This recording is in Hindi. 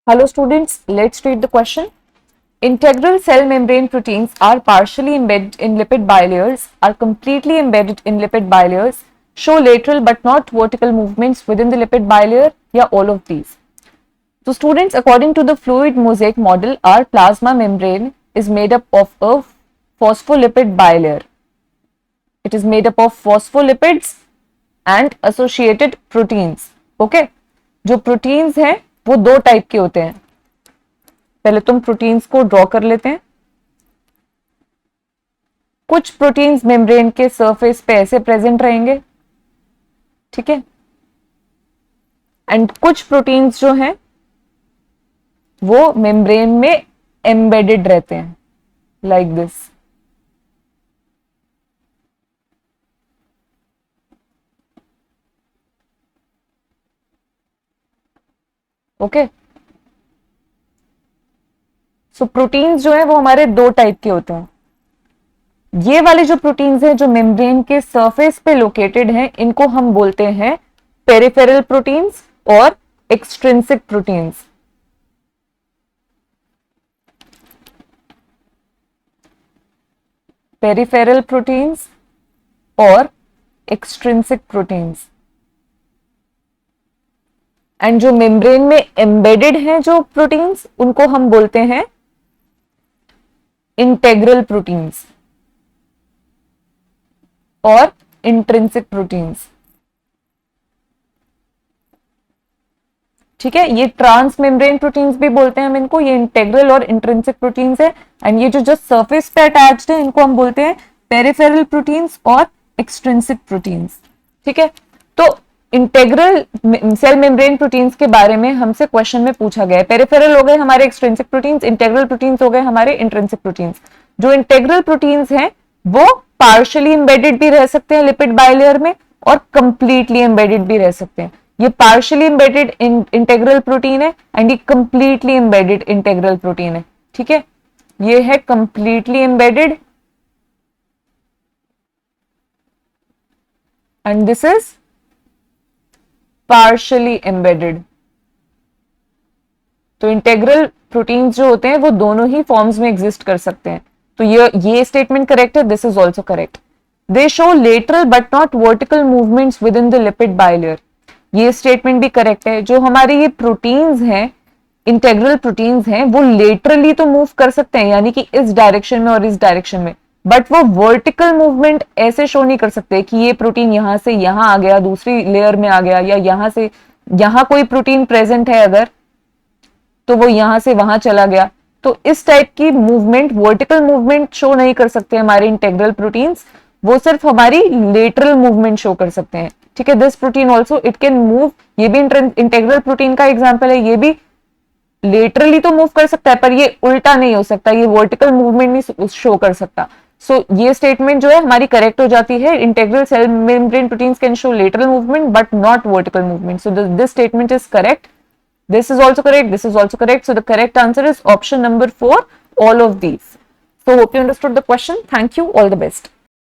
Hello students, let's read the question. Integral cell membrane proteins are partially embedded in lipid bilayers, are completely embedded in lipid bilayers, show lateral but not vertical movements within the lipid bilayer, या all of these. So students, according to the fluid mosaic model, our plasma membrane is made up of a phospholipid bilayer. It is made up of phospholipids and associated proteins. Okay? जो proteins हैं वो दो टाइप के होते हैं. पहले तुम प्रोटीन्स को ड्रॉ कर लेते हैं. कुछ प्रोटीन्स मेम्ब्रेन के सरफेस पे ऐसे प्रेजेंट रहेंगे, ठीक है, एंड कुछ प्रोटीन्स जो हैं वो मेम्ब्रेन में एम्बेडेड रहते हैं, like this. Okay, so proteins जो है वो हमारे दो टाइप के होते हैं. ये वाले जो प्रोटीन्स हैं जो मेम्ब्रेन के सरफेस पे लोकेटेड हैं, इनको हम बोलते हैं पेरिफेरल प्रोटीन्स और एक्सट्रिंसिक प्रोटीन्स. पेरिफेरल प्रोटीन्स और एक्सट्रिंसिक प्रोटीन्स. एंड जो मेम्ब्रेन में एम्बेडेड हैं जो प्रोटीन्स, उनको हम बोलते हैं इंटेग्रल प्रोटीन्स और इंट्रिंसिक प्रोटीन्स. ठीक है, ये ट्रांस मेम्ब्रेन प्रोटीन्स भी बोलते हैं हम इनको. ये इंटेग्रल और इंट्रिंसिक प्रोटीन्स है. एंड ये जो जस्ट सरफेस पे अटैच्ड है, इनको हम बोलते हैं पेरिफेरल प्रोटीन्स और एक्सट्रिंसिक प्रोटीन्स. ठीक है, तो इंटेग्रल सेल मेम्ब्रेन प्रोटीन्स के बारे में हमसे क्वेश्चन में पूछा गया है. पेरिफेरल हो गए हमारे एक्सट्रिंसिक प्रोटीन्स, इंटेग्रल प्रोटीन्स हो गए हमारे इंट्रिंसिक प्रोटीन्स. जो इंटेग्रल प्रोटीन्स हैं वो पार्शियली एम्बेडेड भी रह सकते हैं लिपिड बाइलेयर में और कंप्लीटली एम्बेडेड भी रह सकते हैं. ये पार्शियली एम्बेडेड इंटेग्रल प्रोटीन है एंड ये कंप्लीटली एम्बेडेड इंटेग्रल प्रोटीन है. ठीक है, ये है completely embedded and this is partially embedded. तो इंटेग्रल प्रोटीन्स जो होते हैं वो दोनों ही फॉर्म्स में एग्जिस्ट कर सकते हैं. तो ये स्टेटमेंट करेक्ट है. This is also correct. They show lateral but not vertical movements with in the lipid bilayer. ये स्टेटमेंट भी करेक्ट है. जो हमारे ये प्रोटीन्स हैं, इंटेग्रल प्रोटीन्स हैं, वो लेटरली तो मूव कर सकते हैं, यानी कि इस डायरेक्शन में और इस डायरेक्शन में, बट वो वर्टिकल मूवमेंट ऐसे शो नहीं कर सकते कि ये प्रोटीन यहां से यहां आ गया, दूसरी लेयर में आ गया, या यहां से यहां कोई प्रोटीन प्रेजेंट है अगर, तो वो यहां से वहां चला गया. तो इस टाइप की मूवमेंट, वर्टिकल मूवमेंट शो नहीं कर सकते हमारे इंटेग्रल प्रोटीन्स. वो सिर्फ हमारी लेटरल मूवमेंट शो कर सकते हैं. ठीक है, this protein also it can move. ये भी इंटेग्रल प्रोटीन का एग्जाम्पल है. ये भी लेटरली तो मूव कर सकता है, पर ये उल्टा नहीं हो सकता, ये वर्टिकल मूवमेंट नहीं शो कर सकता. सो ये स्टेटमेंट जो है हमारी करेक्ट हो जाती है. Integral cell membrane proteins can show lateral movement but not vertical movement. So this statement is correct. This is also correct. This is also correct. So the correct answer is option number 4, all of these. So hope you understood the question. Thank you. All the best.